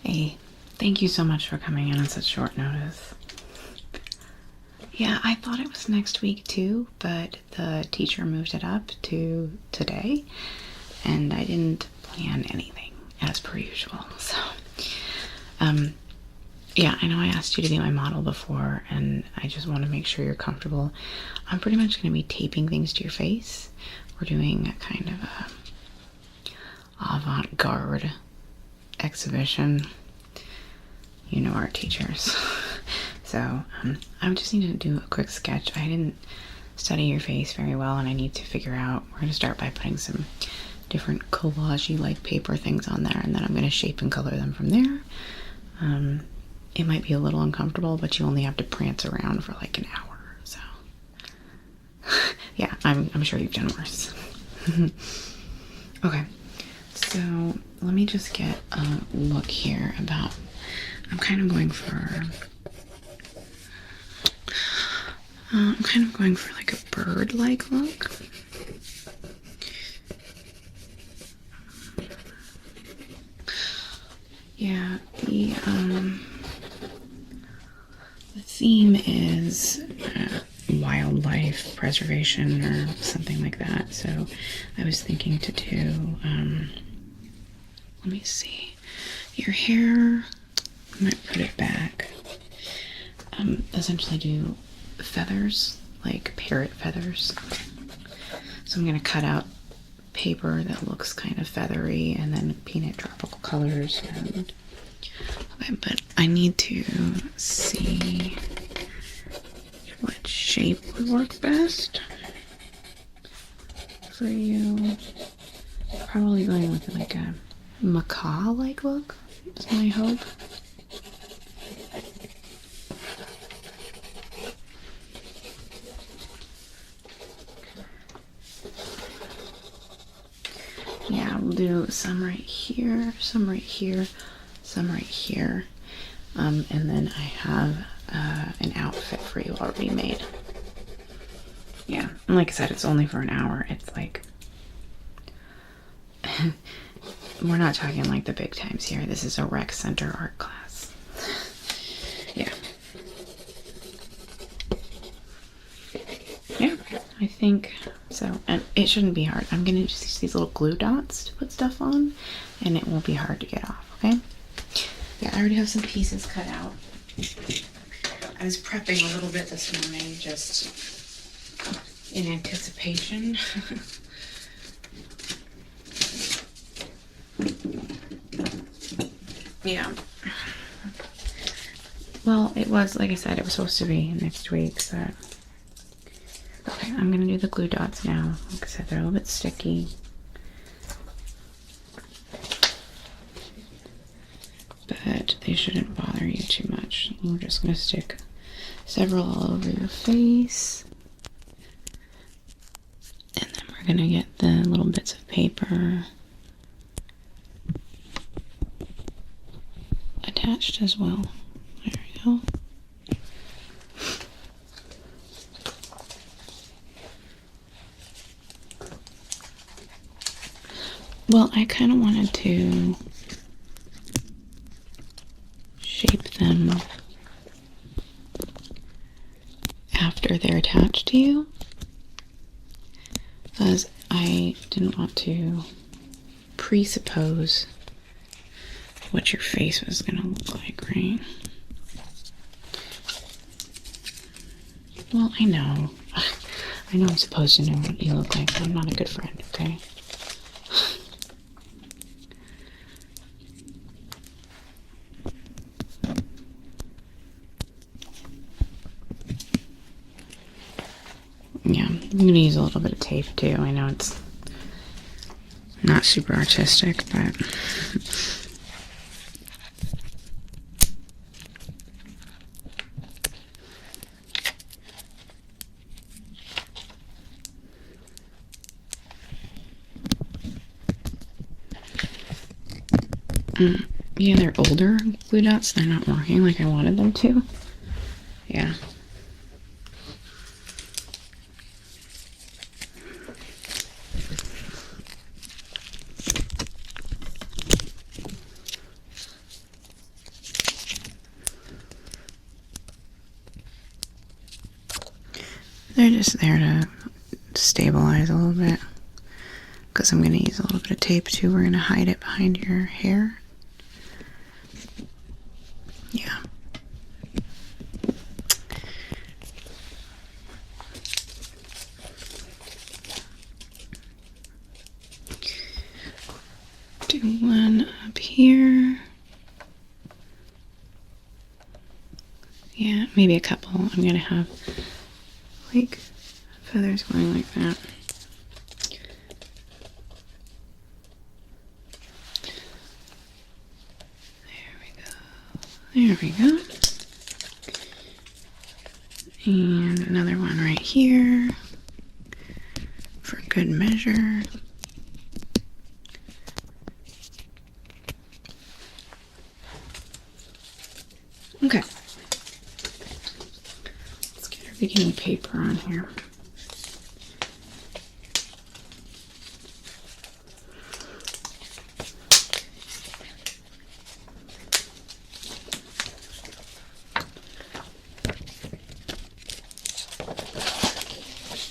Hey, thank you so much for coming in on such short notice. Yeah, I thought it was next week too, but the teacher moved it up to today, and I didn't plan anything as per usual. So, yeah, I know I asked you to be my model before, and I just want to make sure you're comfortable. I'm pretty much going to be taping things to your face. We're doing a kind of a avant-garde exhibition. You know, art teachers. So I just need to do a quick sketch. I didn't study your face very well, and I need to figure out. We're going to start by putting some different collage-y like paper things on there, and then I'm going to shape and color them from there. It might be a little uncomfortable, but you only have to prance around for like an hour. So yeah, I'm sure you've done worse. Okay, so let me just get a look here about. I'm kind of going for like a bird-like look. Yeah, the theme is wildlife preservation or something like that. So I was thinking to do, let me see, your hair, I might put it back. Essentially do feathers, like parrot feathers. So I'm going to cut out paper that looks kind of feathery and then paint it tropical colors. And, okay, but I need to see what shape would work best for you. Probably going with like a macaw-like look is my hope. Yeah, we'll do some right here, some right here, some right here. And then I have an outfit for you already made. Yeah, and like I said, it's only for an hour. It's like, we're not talking like the big times here. This is a rec center art class. Yeah. Yeah, I think so. And it shouldn't be hard. I'm gonna just use these little glue dots to put stuff on, and it won't be hard to get off, okay? Yeah, I already have some pieces cut out. I was prepping a little bit this morning just in anticipation. Yeah. Well, it was, like I said, it was supposed to be next week, so. Okay, I'm gonna do the glue dots now. Like I said, they're a little bit sticky. But they shouldn't bother you too much. We're just gonna stick several all over your face. And then we're gonna get the little bits of paper attached as well. There we go. Well, I kind of wanted to shape them after they're attached to you, because I didn't want to presuppose what your face was going to look like, right? Well, I know. I know I'm supposed to know what you look like, but I'm not a good friend, okay? Yeah, I'm going to use a little bit of tape too. I know it's not super artistic, but yeah, they're older glue dots. They're not working like I wanted them to. Yeah. They're just there to stabilize a little bit. Because I'm going to use a little bit of tape too. We're going to hide it behind your hair. Yeah. Do one up here. Yeah, maybe a couple. I'm going to have like feathers going like that. There we go. And another one right here for good measure. Okay. Let's get our beginning paper on here.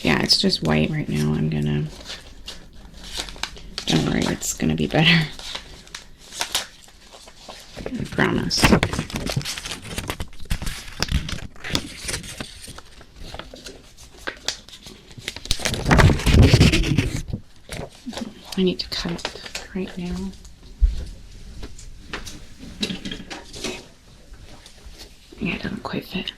Yeah, it's just white right now. Don't worry, it's gonna be better. I promise. I need to cut it right now. Yeah, it doesn't quite fit.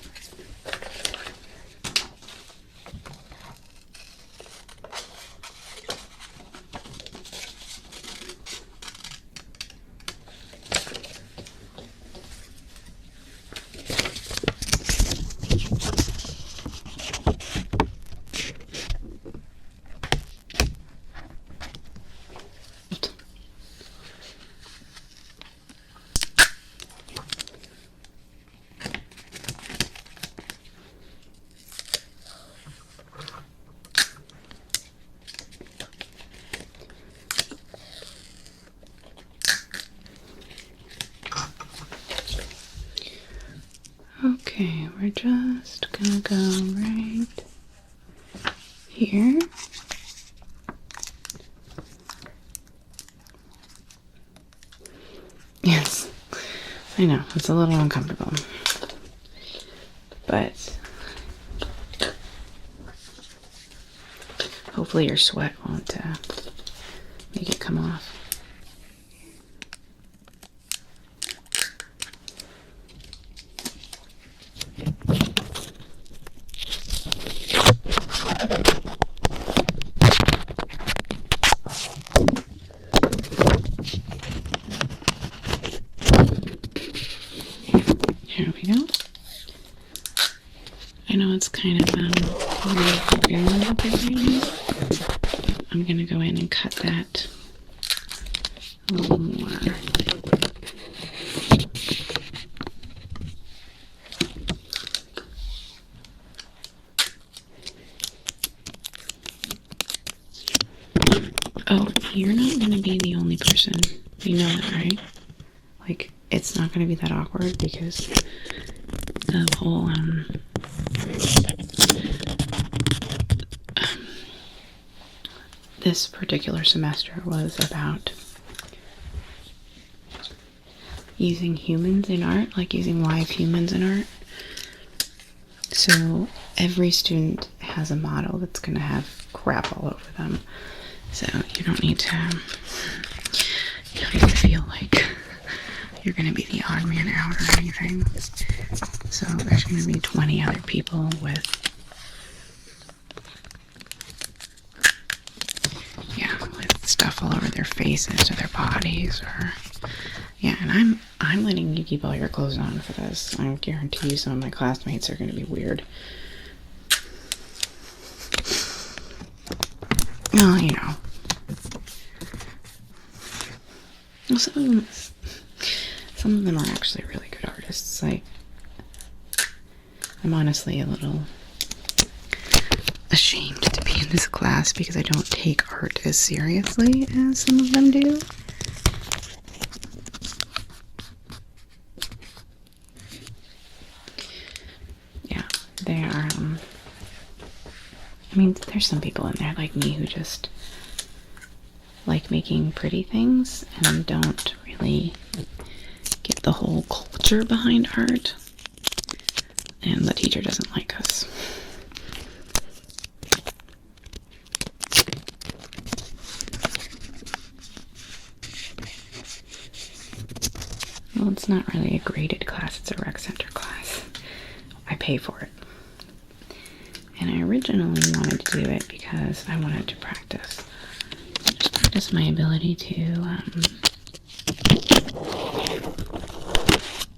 Okay, we're just gonna go right here. Yes, I know, it's a little uncomfortable, but hopefully your sweat won't make it come off. Here we go. I know it's kind of weird a little bit right now. I'm gonna go in and cut that a little more. Oh, you're not gonna be the only person. You know that, right? Like, it's not gonna be that awkward because the whole this particular semester was about using humans in art, like using live humans in art. So every student has a model that's gonna have crap all over them. So you don't need to feel like you're gonna be the odd man out or anything. So there's gonna be 20 other people with stuff all over their faces or their bodies, or and I'm letting you keep all your clothes on for this. I guarantee you some of my classmates are gonna be weird. Well, you know. Well, some of them are actually really good artists. Like, I'm honestly a little ashamed to be in this class because I don't take art as seriously as some of them do. Yeah, they are I mean, there's some people in there like me who just like making pretty things and don't really get the whole culture behind art. And the teacher doesn't like us. Well, it's not really a graded class, it's a rec center class. I pay for it. And I originally wanted to do it because I wanted to practice. Just practice my ability to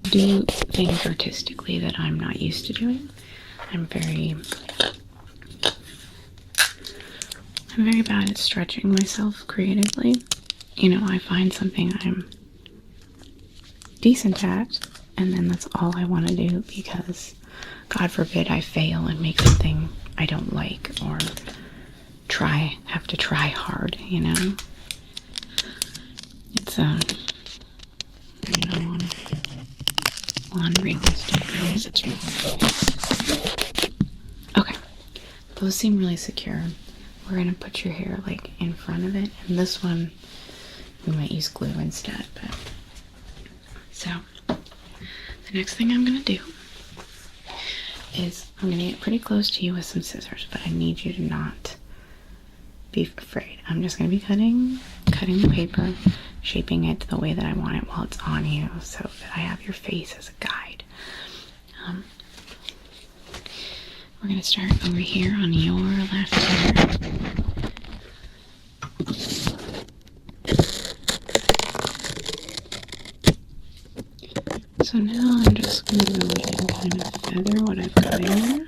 do things artistically that I'm not used to doing. I'm very bad at stretching myself creatively. You know, I find something I'm decent at, and then that's all I want to do because, God forbid, I fail and make something I don't like or have to try hard, you know? It's, you know, unrealistic. Okay, those seem really secure. We're gonna put your hair like in front of it, and this one we might use glue instead. But so the next thing I'm gonna do is I'm gonna get pretty close to you with some scissors, but I need you to not be afraid. I'm just gonna be cutting the paper, shaping it the way that I want it while it's on you, so that I have your face as a guide. We're gonna start over here on your left ear. So now I'm just gonna go ahead and kind of feather what I've got in there.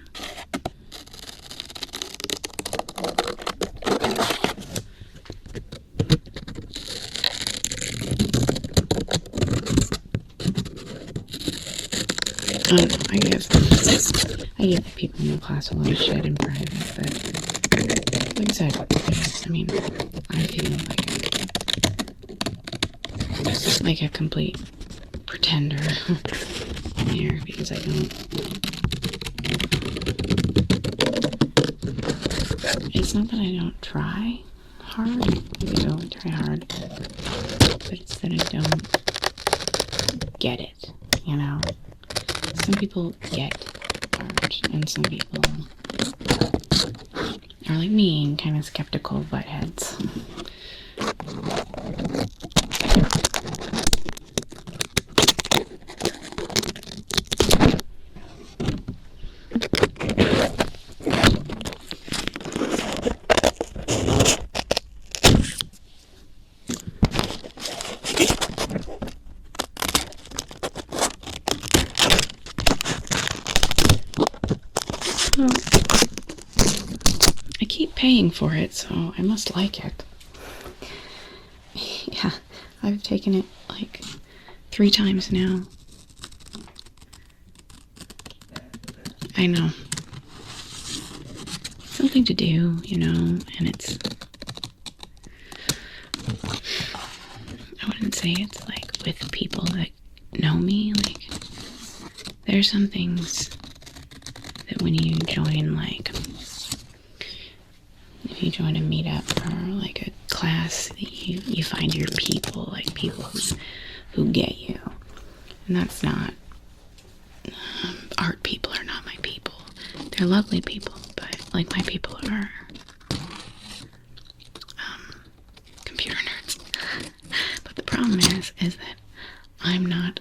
I don't know, I give the people in the class a lot of shit in private, but like I said, I mean, I feel like a complete pretender here because I don't. It's not that I don't try hard, I don't try hard, but it's that I don't get it, you know? Some people get art, and some people are like me and kind of skeptical buttheads. Well, I keep paying for it, so I must like it. Yeah, I've taken it like 3 times now. I know. Something to do, you know, and it's, I wouldn't say it's like with people that know me, like, there's some things that when you join, like, if you join a meetup or like a class, you find your people, like people who get you, and that's not, art people are not my people. They're lovely people, but like my people are computer nerds. But the problem is that I'm not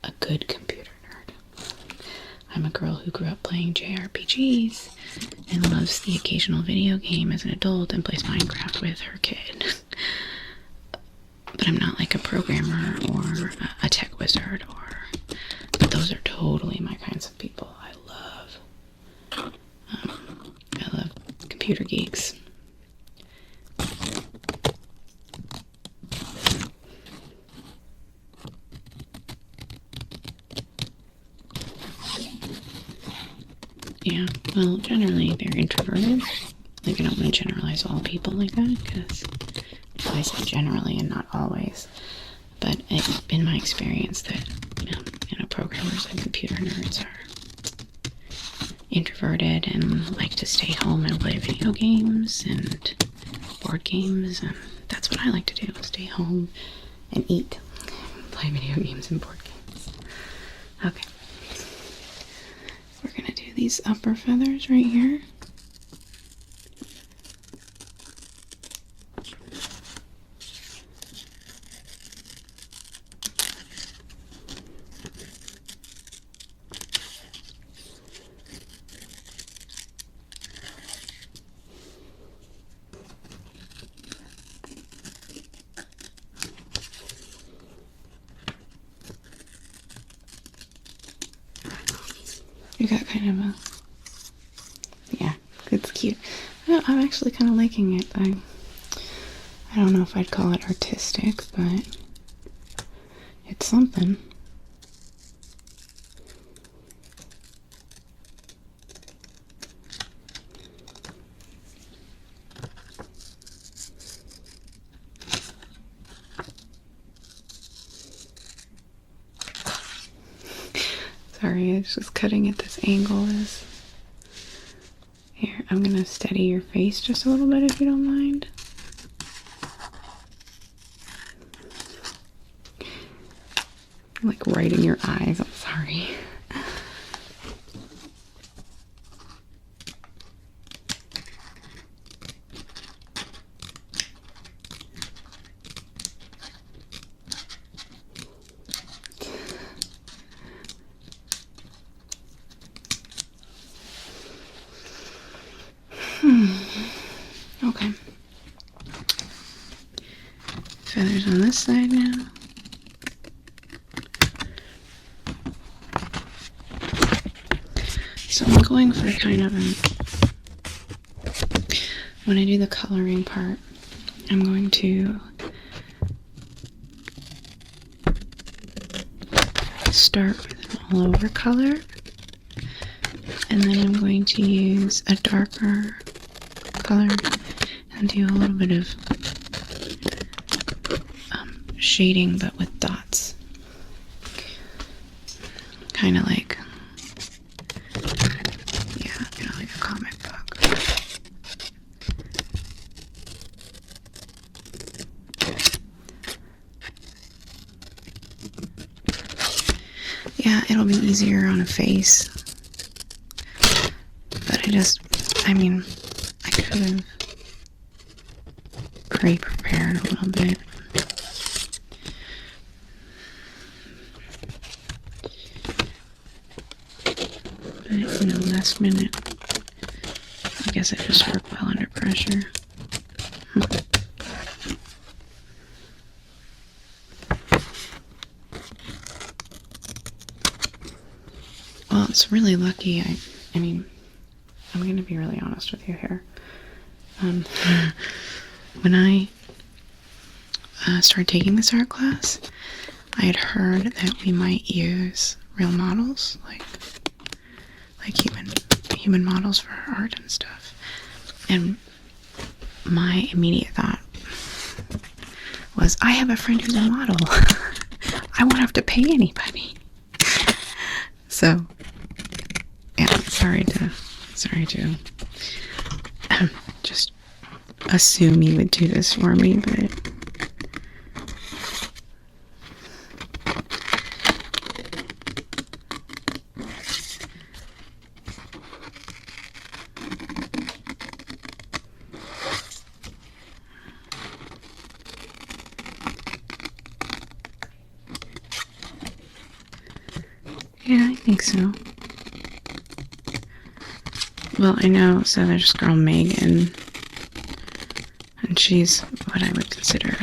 a good computer nerd. I'm a girl who grew up playing JRPGs and loves the occasional video game as an adult and plays Minecraft with her kid. But I'm not like a programmer or a tech wizard, but those are totally my kinds of people. I love computer geeks. Yeah, well, generally they're introverted. Like, I don't want to generalize all people like that, because I say generally and not always. But it's been my experience that, you know, programmers and computer nerds introverted and like to stay home and play video games and board games, and that's what I like to do, stay home and eat, play video games and board games. Okay, we're gonna do these upper feathers right here. You got kind of a, yeah, it's cute. I'm actually kind of liking it. I don't know if I'd call it artistic, but it's something. Sorry, it's just cutting at this angle. Here, I'm gonna steady your face just a little bit if you don't mind. Like right in your eyes, I'm sorry. Okay. Feathers on this side now. So I'm going for kind of when I do the coloring part, I'm going to start with an all over color, and then I'm going to use a darker color and do a little bit of shading, but with dots, kind of like, yeah, you know, like a comic book. Yeah, it'll be easier on a face, but I mean, I could have pre-prepared a little bit. But, you know, last minute, I guess I just work well under pressure. Well, it's really lucky. I mean, I'm going to be really honest with you here. When I started taking this art class, I had heard that we might use real models, like human models for art and stuff. And my immediate thought was, I have a friend who's a model. I won't have to pay anybody. So, yeah, sorry to just assume you would do this for me, but yeah, I think so. Well, I know, so there's this girl Megan, and she's what I would consider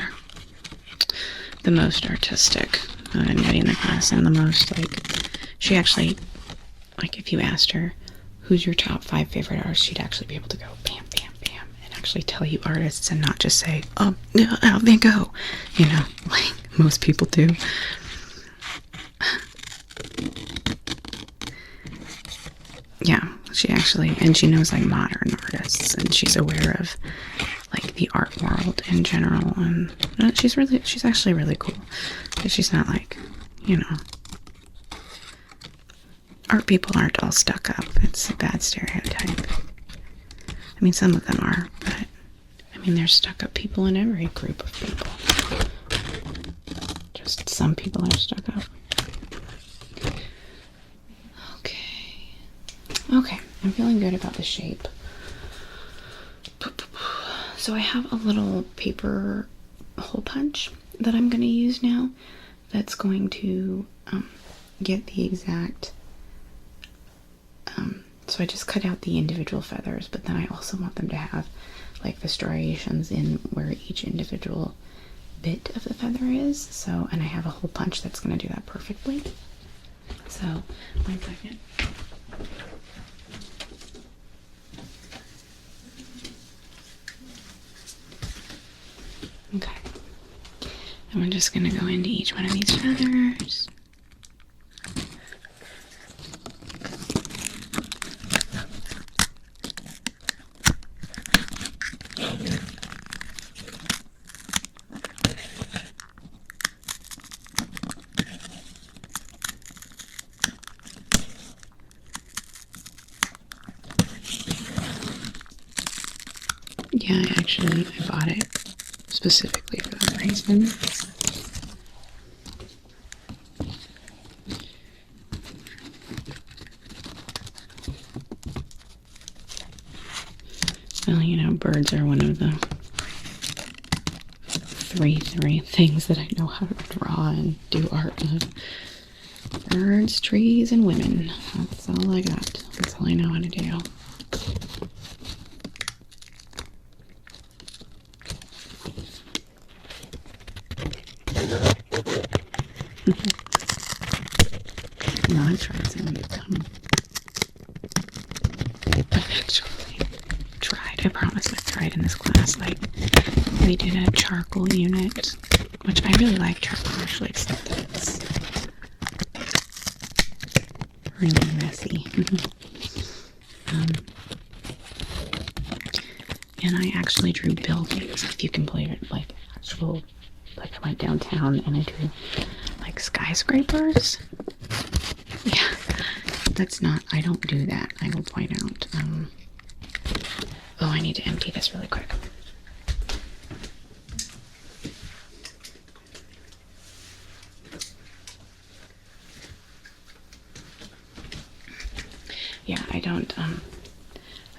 the most artistic of anybody in the class, and the most, like, she actually, like, if you asked her, who's your top 5 favorite artists, she'd actually be able to go bam, bam, bam, and actually tell you artists and not just say, Van Gogh, you know, like most people do. Yeah, she actually, and she knows like modern artists, and she's aware of like the art world in general, and she's actually really cool, but she's not like, you know, art people aren't all stuck up. It's a bad stereotype. I mean, some of them are, but I mean, there's stuck up people in every group of people. Just some people are stuck up. Okay, I'm feeling good about the shape. So I have a little paper hole punch that I'm going to use now that's going to get the exact, so I just cut out the individual feathers, but then I also want them to have like the striations in where each individual bit of the feather is. So, and I have a hole punch that's going to do that perfectly. So, 1 second. Okay. And we're just going to go into each one of these feathers. Yeah, I bought it specifically for that reason. Well, you know, birds are one of the three things that I know how to draw and do art of. Birds, trees, and women. That's all I got. That's all I know how to do. No, I tried some. I promise I've tried in this class. Like, we did a charcoal unit, which I really like charcoal actually, except that it's really messy. And I actually drew buildings, if you can believe it, like actual, like I went downtown and I drew like skyscrapers. Yeah, that's not, I don't do that, I will point out. Oh, I need to empty this really quick. Yeah, I don't,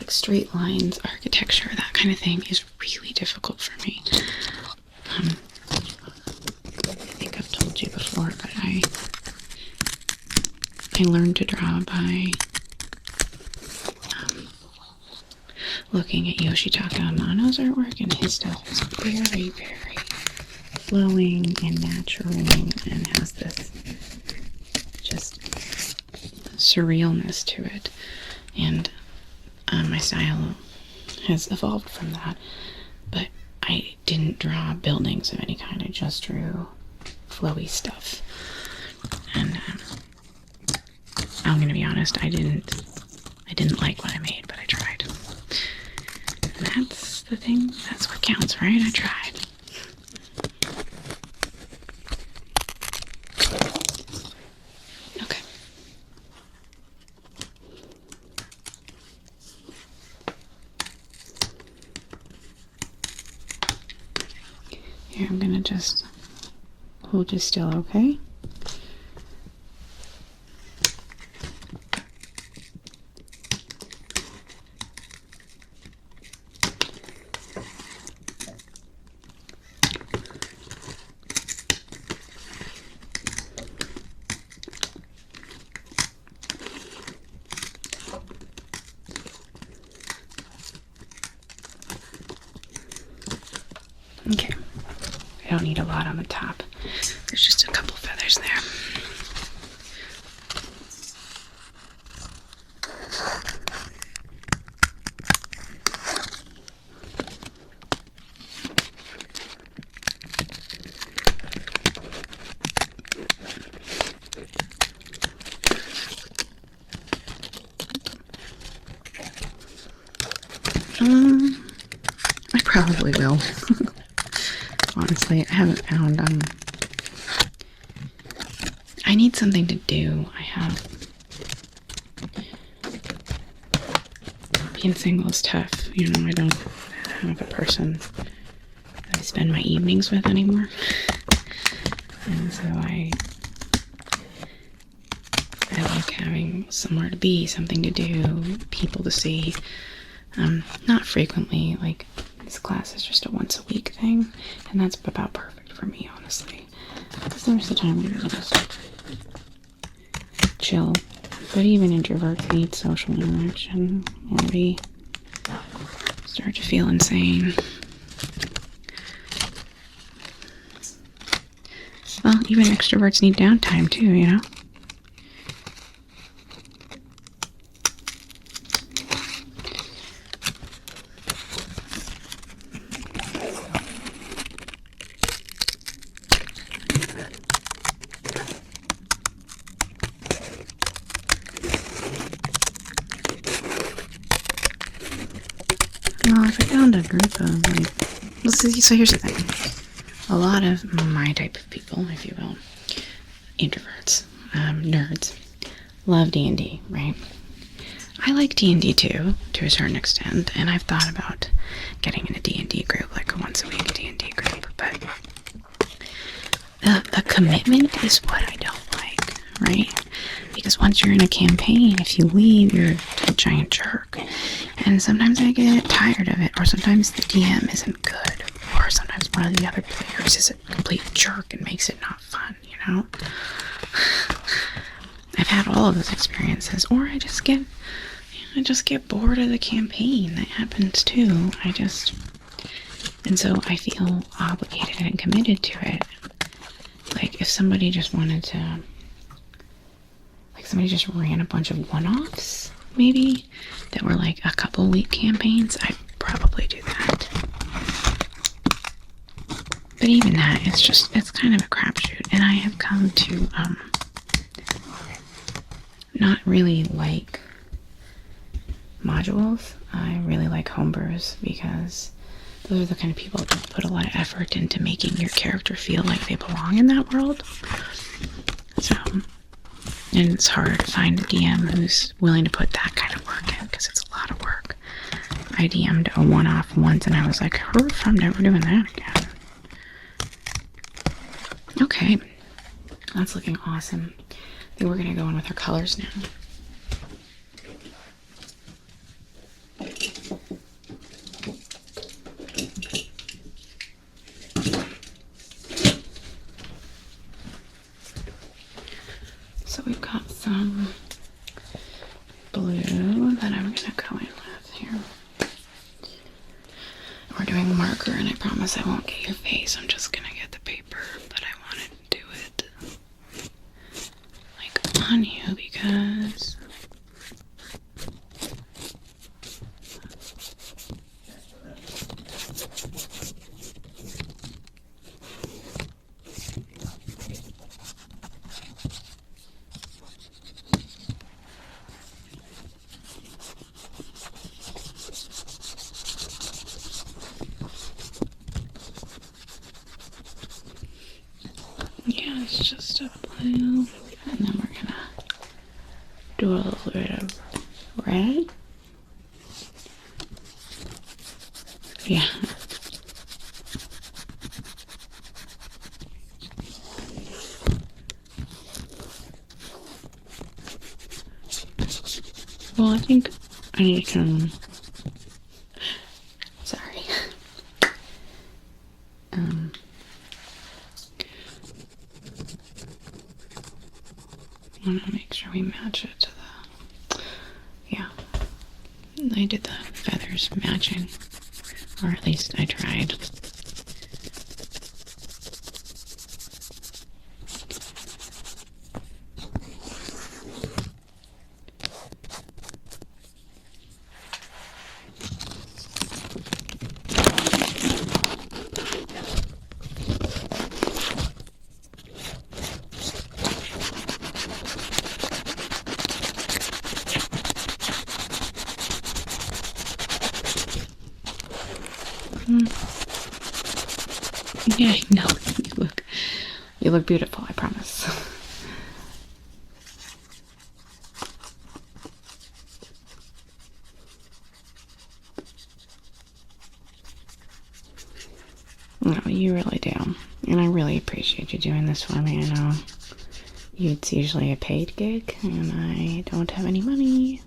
like straight lines, architecture, that kind of thing is really difficult for me. I think I've told you before, but I learned to draw by looking at Yoshitaka Amano's artwork, and his stuff is very, very flowing and natural and has this just surrealness to it. And my style has evolved from that, but I didn't draw buildings of any kind. I just drew flowy stuff. And I'm gonna be honest, I didn't like what I made, but I tried. And that's the thing, that's what counts, right? I tried. Okay. Here, I'm gonna just hold you still, okay? Okay, I don't need a lot on the top. There's just a couple feathers there. I probably will. Honestly, I haven't found, I need something to do. I have being single is tough. You know, I don't have a person that I spend my evenings with anymore. And so I like having somewhere to be, something to do, people to see. Not frequently, like this class is just a once a week thing, and that's about perfect for me, honestly. Because there's the time to just chill. But even introverts need social interaction, or we start to feel insane. Well, even extroverts need downtime too, you know? Well, if I found a group of, like, so here's the thing. A lot of my type of people, if you will, introverts, nerds, love D&D, right? I like D&D too, to a certain extent, and I've thought about getting in a D&D group, like a once a week D&D group, but the commitment is what I don't like, right? Because once you're in a campaign, if you leave, you're a giant jerk. And sometimes I get tired of it, or sometimes the DM isn't good, or sometimes one of the other players is a complete jerk and makes it not fun, you know? I've had all of those experiences, or I just get bored of the campaign. That happens too. And so I feel obligated and committed to it. Like, if somebody just wanted to, like, somebody just ran a bunch of one-offs, maybe, that were like a couple week campaigns, I'd probably do that. But even that, it's kind of a crapshoot. And I have come to, not really like modules. I really like homebrews because those are the kind of people that put a lot of effort into making your character feel like they belong in that world. So, and it's hard to find a DM who's willing to put that kind of work in, because it's a lot of work. I DM'd a one-off once and I was like, I'm never doing that again. Okay, that's looking awesome. I think we're gonna go in with our colors now. So we've got some blue that I'm gonna go in with here. We're doing marker, and I promise I won't get your face. I'm just gonna get the paper, but I want to do it like on you because yeah, it's just a blue, and then we're gonna do a little bit of red. Yeah. Well, I think I need some. Sorry. I want to make sure we match it to the. Yeah. I did the feathers matching, or at least I tried. Yeah, no, you look beautiful, I promise. You really do. And I really appreciate you doing this for me. I know it's usually a paid gig, and I don't have any money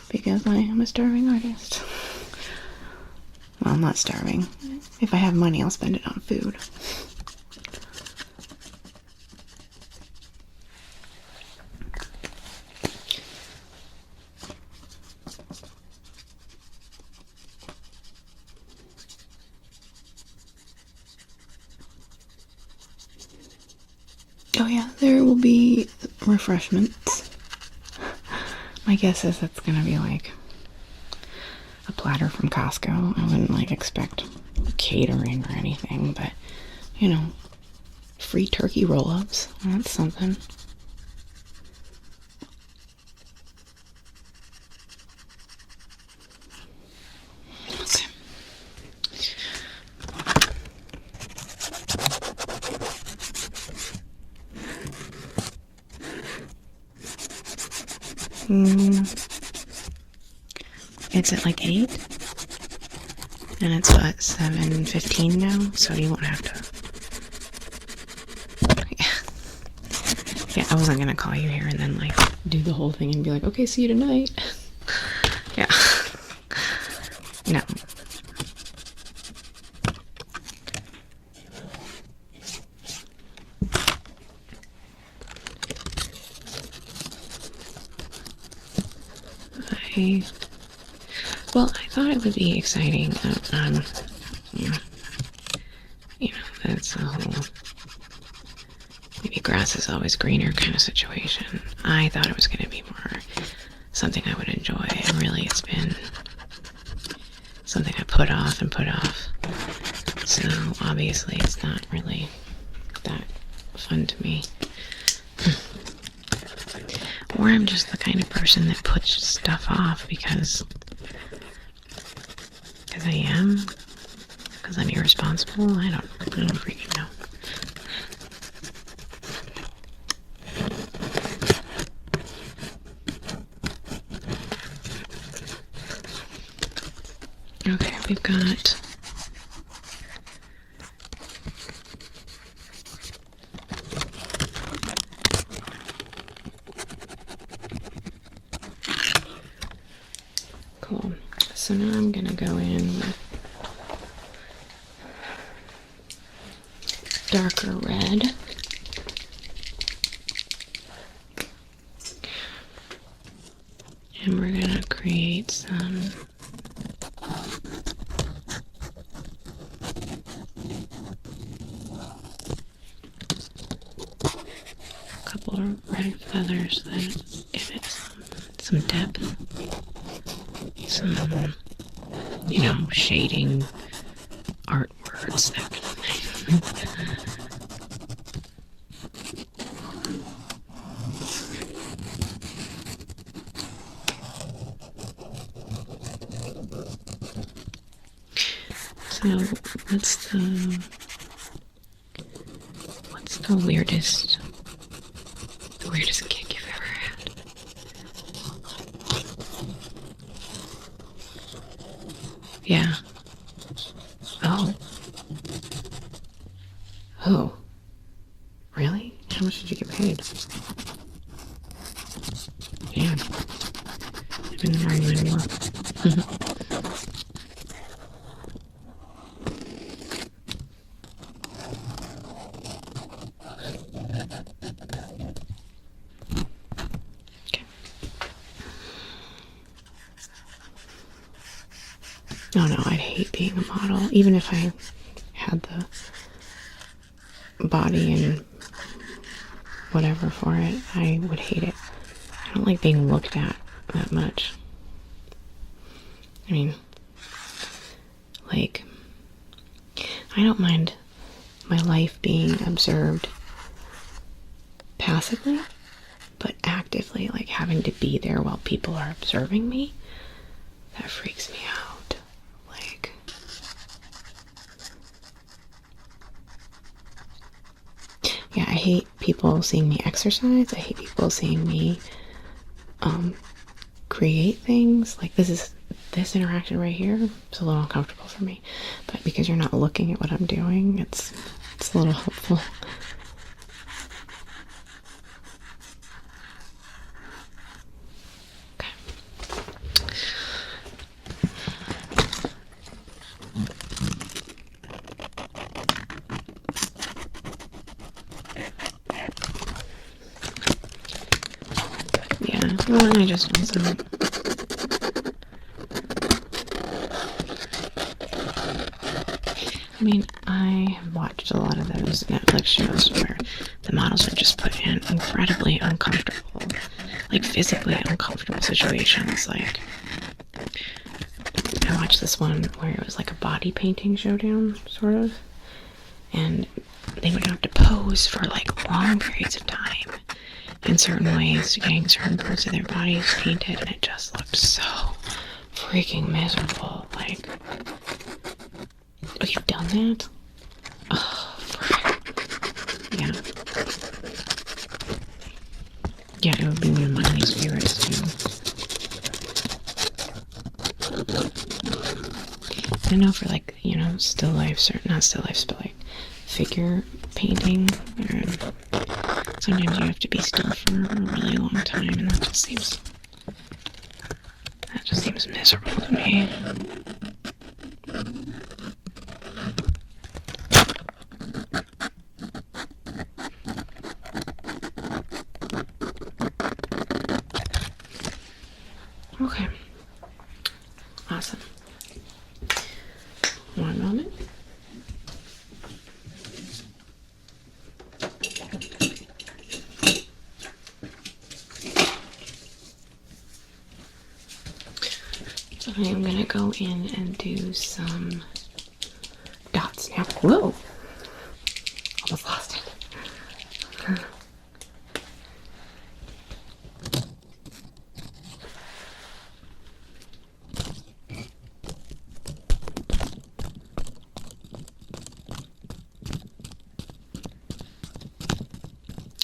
because I am a starving artist. Well, I'm not starving. If I have money, I'll spend it on food. Oh yeah, there will be refreshments. My guess is it's gonna be like a platter from Costco. I wouldn't like expect catering or anything, but you know, free turkey roll-ups. That's something. Okay. It's at like 8, and it's what, 7:15 now, so you won't have to. Yeah, I wasn't gonna call you here and then like do the whole thing and be like, okay, see you tonight. Yeah. No. Well, I thought it would be exciting. You know, that's a whole maybe grass is always greener kind of situation. I thought it was going to be more something I would enjoy, and really it's been something I put off and put off. So obviously it's not really that fun to me. Or I'm just the kind of person that puts stuff off because I am. Because I'm irresponsible. I don't freaking know. Okay, we've got cool. So now I'm gonna go in with darker red. And we're gonna create some couple of red feathers that give it some depth, some, you know, shading, art words, that kind of thing. So, what's the weirdest gig you've ever had? Yeah. Oh. Oh. Really? How much did you get paid? Yeah. I'm in the wrong anymore. Oh no, I'd hate being a model. Even if I had the body and whatever for it, I would hate it. I don't like being looked at that much. I mean, like, I don't mind my life being observed passively, but actively, like having to be there while people are observing me, that freaks me out. Yeah, I hate people seeing me exercise. I hate people seeing me create things. Like, this is this interaction right here is a little uncomfortable for me, but because you're not looking at what I'm doing, it's a little helpful. Yeah, well, and I just also I mean, I watched a lot of those Netflix shows where the models are just put in incredibly uncomfortable, like physically uncomfortable situations. Like, I watched this one where it was like a body painting showdown, sort of, and they would have to pose for like long periods of time in certain ways, getting certain parts of their bodies painted, and it just looked so freaking miserable. Like, oh, you've done that? Oh, frick. Yeah. Yeah, it would be one of my least favorites, too. I know for, like, you know, still lifes, or not still lifes, but, like, figure painting, sometimes you have to be still for a really long time, and that just seems miserable to me. Okay. Awesome. One moment. So I'm gonna go in and do some dots now. Whoa! Almost lost it.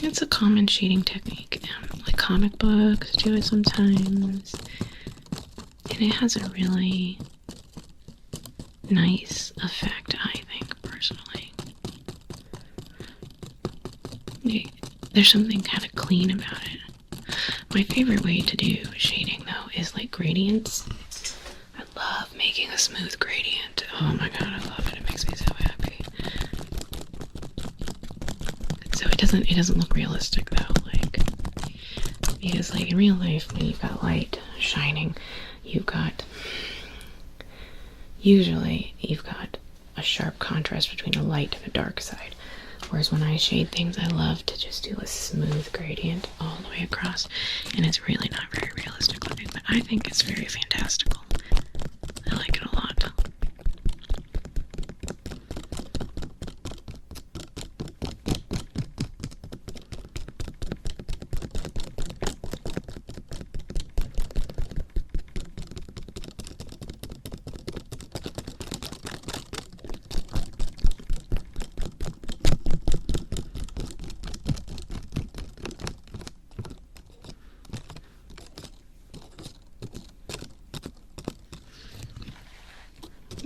It's a common shading technique. Like comic books do it sometimes. And it has a really nice effect, I think, personally. There's something kind of clean about it. My favorite way to do shading, though, is like gradients. I love making a smooth gradient. Oh my god, I love it. It makes me so happy. So it doesn't look realistic though, like, because like in real life when you've got light shining, usually you've got a sharp contrast between a light and a dark side. Whereas when I shade things, I love to just do a smooth gradient all the way across, and it's really not very realistic looking, but I think it's very fantastical. I like it a lot.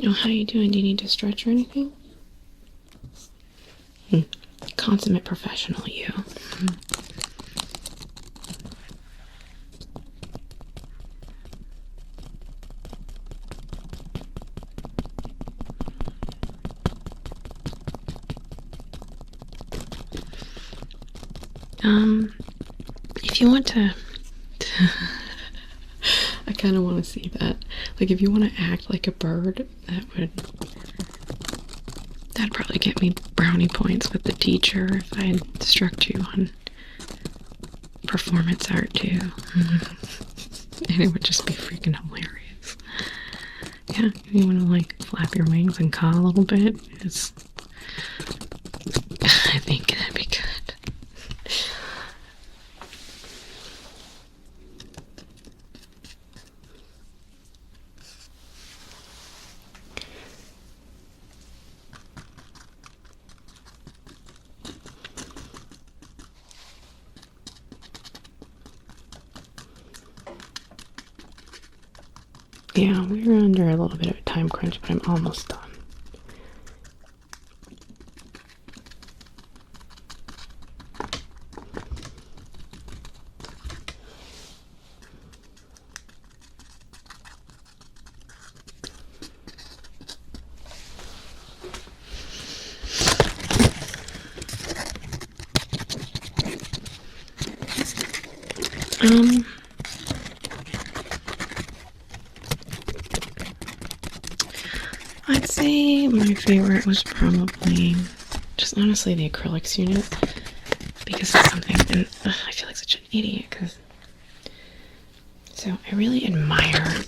Oh, how you doing? Do you need to stretch or anything? Consummate professional, you. If you want to I kind of want to see that. Like, if you want to act like a bird, that'd probably get me brownie points with the teacher if I instruct you on performance art too. And it would just be freaking hilarious. Yeah, if you want to like flap your wings and caw a little bit, I think that'd be good. Yeah, we're under a little bit of a time crunch, but I'm almost done. I'd say my favorite was probably just honestly the acrylics unit, because it's something, and I feel like such an idiot, because, so I really admire,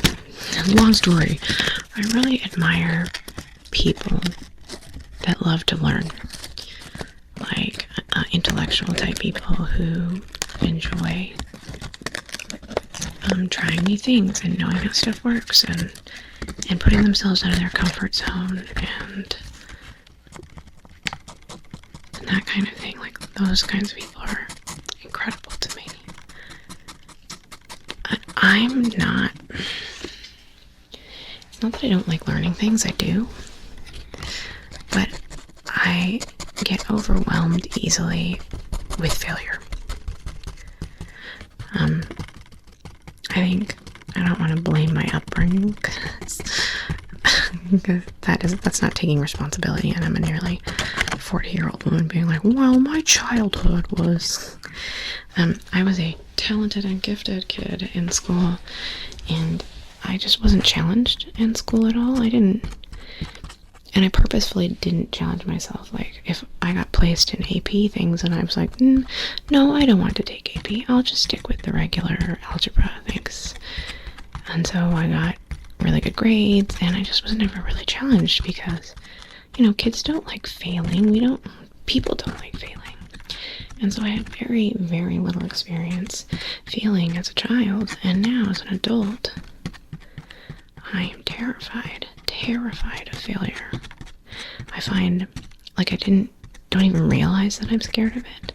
long story, I really admire people that love to learn, like intellectual type people who enjoy trying new things and knowing how stuff works, and putting themselves out of their comfort zone, and that kind of thing. Like, those kinds of people are incredible to me. I'm not, it's not that I don't like learning things, I do, but I get overwhelmed easily with failure. I think I don't want to blame my upbringing, because that's not taking responsibility, and I'm a nearly 40-year-old woman being like, well, my childhood was, I was a talented and gifted kid in school, and I just wasn't challenged in school at all. And I purposefully didn't challenge myself. Like, if I got placed in AP things and I was like, no, I don't want to take AP, I'll just stick with the regular algebra things. And so I got really good grades, and I just was never really challenged, because, you know, kids don't like failing. People don't like failing. And so I had very, very little experience failing as a child, and now as an adult, I am terrified of failure. I find, like, don't even realize that I'm scared of it,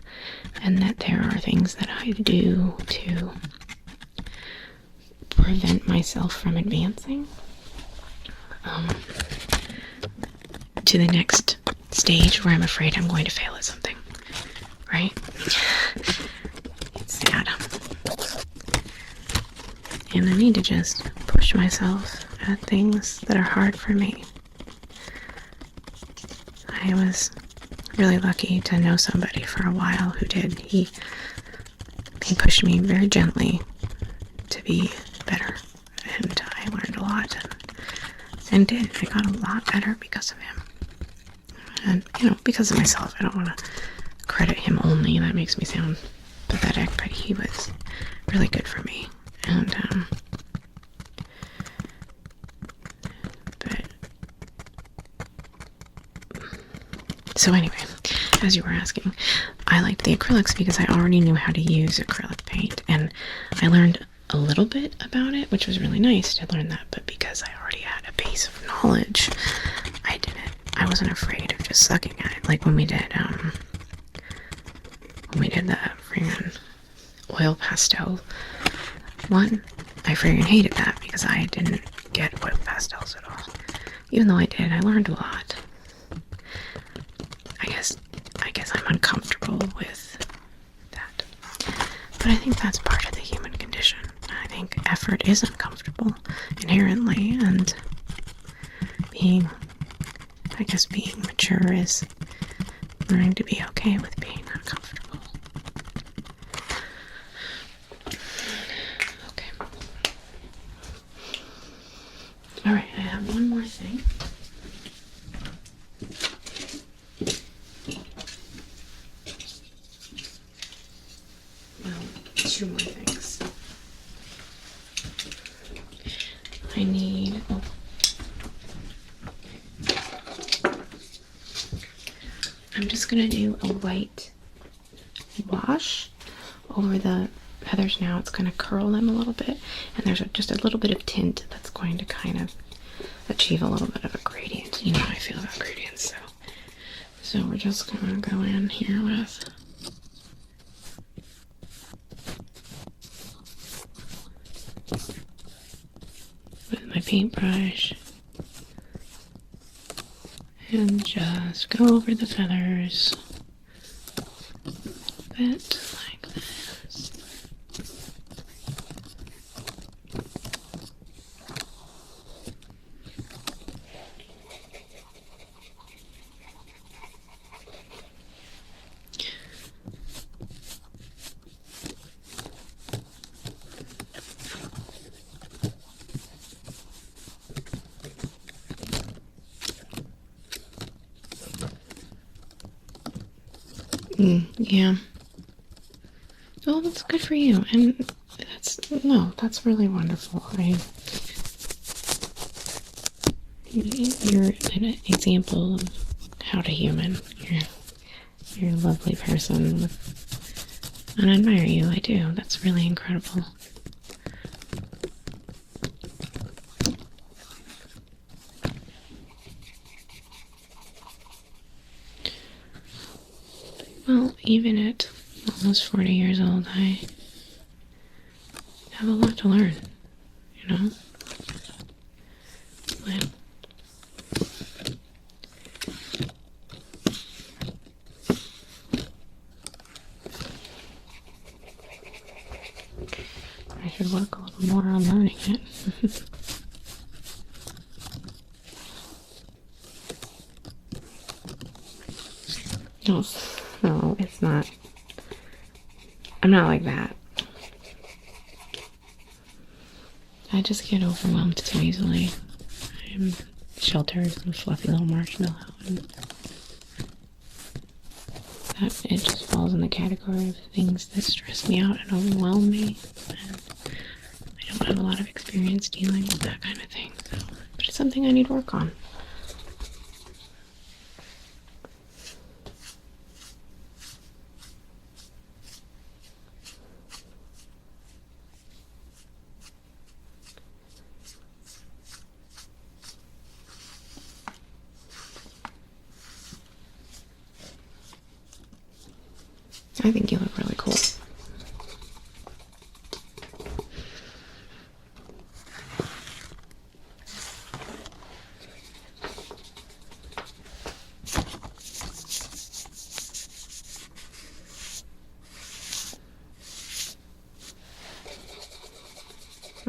and that there are things that I do to prevent myself from advancing to the next stage where I'm afraid I'm going to fail at something, right? It's sad. And I need to just push myself at things that are hard for me. I was really lucky to know somebody for a while who did. He pushed me very gently to be better, and I learned a lot, and I got a lot better because of him. And, you know, because of myself. I don't want to credit him only, that makes me sound pathetic, but he was really good for me. And so anyway, as you were asking, I liked the acrylics because I already knew how to use acrylic paint, and I learned a little bit about it, which was really nice to learn that, but because I already had a base of knowledge, I wasn't afraid of just sucking at it. Like when we did the freaking oil pastel one, I freaking hated that because I didn't get oil pastels at all. Even though I did, I learned a lot. I guess I'm uncomfortable with that. But I think that's part of the human condition. I think effort is uncomfortable inherently, and being mature is learning to be okay with being uncomfortable. Okay. Alright, I have one more thing. Two more things. I need, I'm just gonna do a white wash over the feathers now. It's gonna curl them a little bit, and there's just a little bit of tint that's going to kind of achieve a little bit of a gradient. You know how I feel about gradients, so we're just gonna go in here with my paintbrush and just go over the feathers a bit like this. Yeah. Oh, that's good for you. And that's really wonderful. You're an example of how to human. You're a lovely person. And I admire you. I do. That's really incredible. Well, even at almost 40 years old, I have a lot to learn, you know? But I should work a little more on learning it. No, it's not. I'm not like that. I just get overwhelmed too easily. I'm sheltered and fluffy little marshmallow, and that it just falls in the category of things that stress me out and overwhelm me. And I don't have a lot of experience dealing with that kind of thing, so, but it's something I need to work on. I think you look really cool.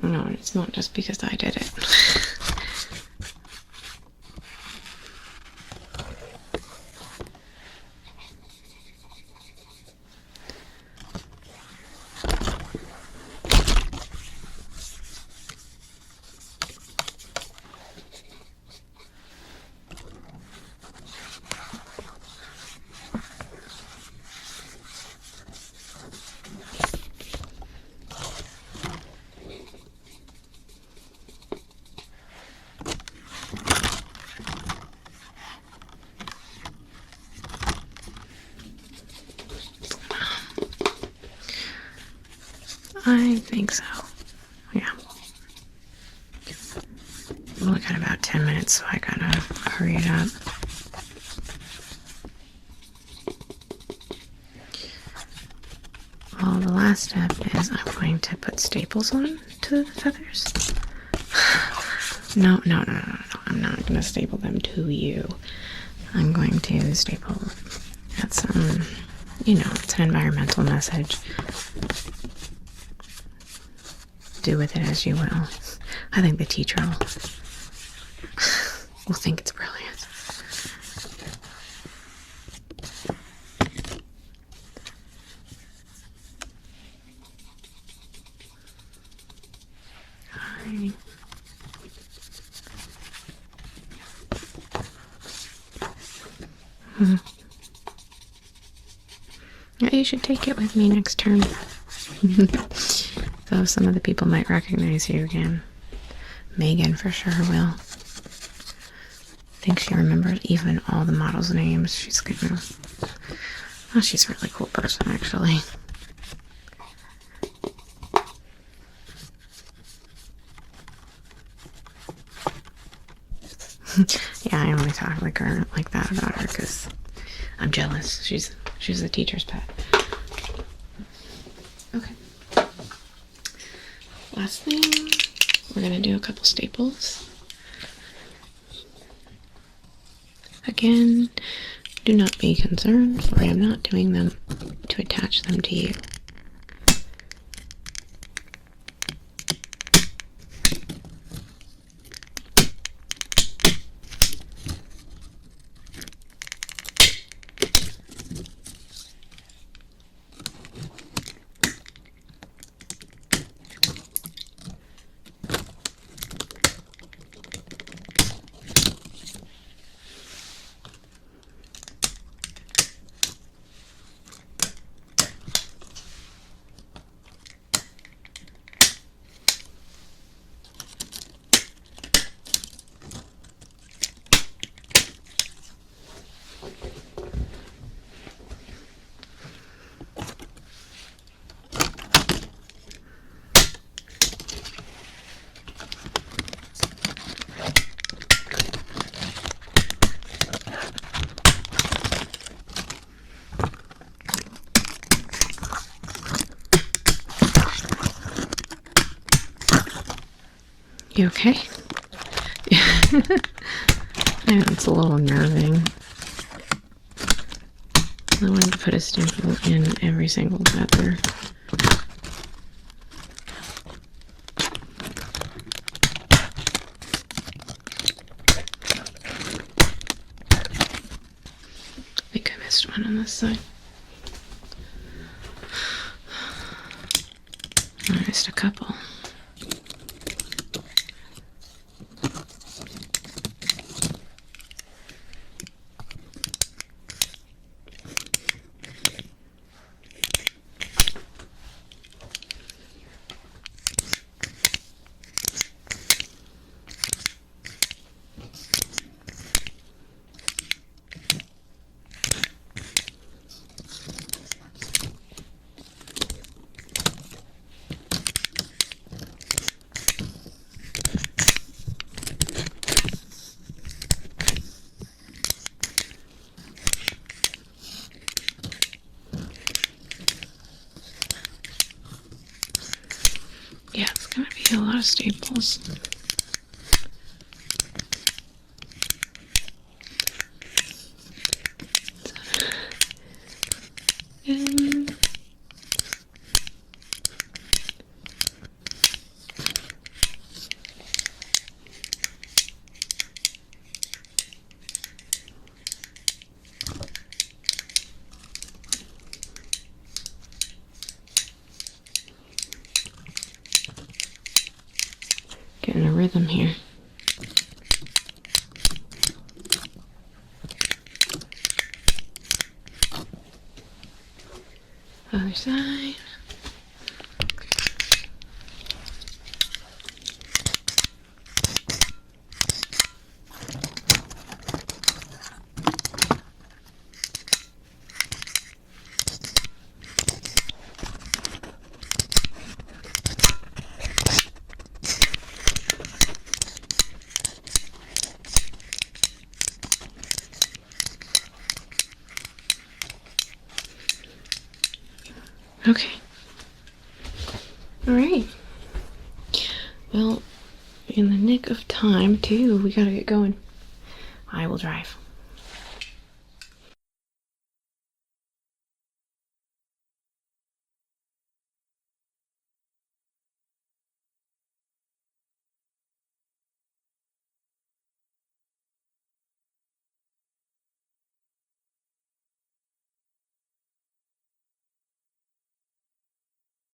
No, it's not just because I did it. I think so. Yeah. We only got about 10 minutes, so I gotta hurry it up. Well, the last step is I'm going to put staples on to the feathers. No. I'm not gonna staple them to you. I'm going to staple. That's it's an environmental message. Do with it as you will. I think the teacher will think it's brilliant. Alright. Yeah, you should take it with me next term. So some of the people might recognize you again. Megan for sure will. I think she remembers even all the models' names. She's she's a really cool person, actually. Yeah, I only talk like that about her because I'm jealous. She's the teacher's pet. Okay. Last thing. we're going to do a couple staples. Again, do not be concerned, for I am not doing them to attach them to you. You okay? I know it's a little unnerving. I wanted to put a stipple in every single feather. I think I missed one on this side. I missed a couple. Yeah, it's gonna be a lot of staples. Getting a rhythm here. Other side. Okay. All right. Well, in the nick of time, too, we gotta get going. I will drive.